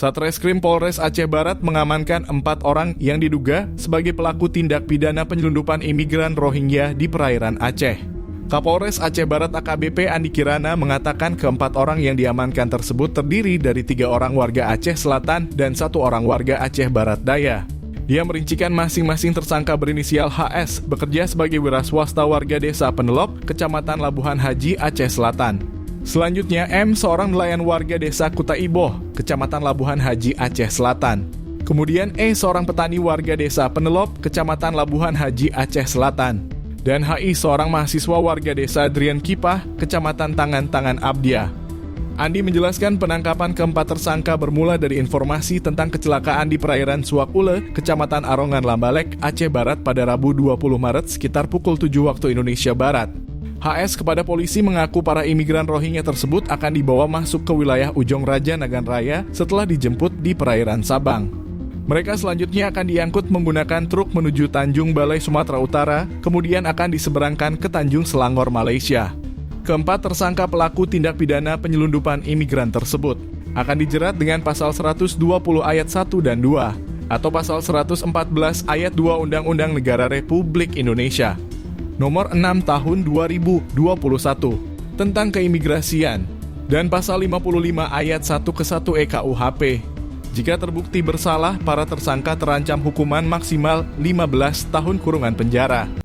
Satreskrim Polres Aceh Barat mengamankan 4 orang yang diduga sebagai pelaku tindak pidana penyelundupan imigran Rohingya di perairan Aceh. Kapolres Aceh Barat AKBP Andi Kirana mengatakan keempat orang yang diamankan tersebut terdiri dari 3 orang warga Aceh Selatan dan 1 orang warga Aceh Barat Daya. Dia merincikan masing-masing tersangka berinisial HS bekerja sebagai wiraswasta warga desa Penelop, Kecamatan Labuhan Haji, Aceh Selatan. Selanjutnya M, seorang nelayan warga desa Kutaiboh, Kecamatan Labuhan Haji, Aceh Selatan. Kemudian E, seorang petani warga desa Penelop, Kecamatan Labuhan Haji, Aceh Selatan. Dan HI, seorang mahasiswa warga desa Drian Kipah, Kecamatan Tangan-Tangan Abdia. Andi menjelaskan penangkapan keempat tersangka bermula dari informasi tentang kecelakaan di perairan Suakule, Kecamatan Arongan Lambalek, Aceh Barat pada Rabu 20 Maret sekitar pukul 7 waktu Indonesia Barat. HS kepada polisi mengaku para imigran Rohingya tersebut akan dibawa masuk ke wilayah Ujong Raja Nagan Raya setelah dijemput di perairan Sabang. Mereka selanjutnya akan diangkut menggunakan truk menuju Tanjung Balai, Sumatera Utara, kemudian akan diseberangkan ke Tanjung Selangor, Malaysia. Keempat tersangka pelaku tindak pidana penyelundupan imigran tersebut akan dijerat dengan pasal 120 ayat 1 dan 2 atau pasal 114 ayat 2 Undang-Undang Negara Republik Indonesia Nomor 6 Tahun 2021 tentang keimigrasian dan pasal 55 ayat 1 ke 1 EKUHP. Jika terbukti bersalah, para tersangka terancam hukuman maksimal 15 tahun kurungan penjara.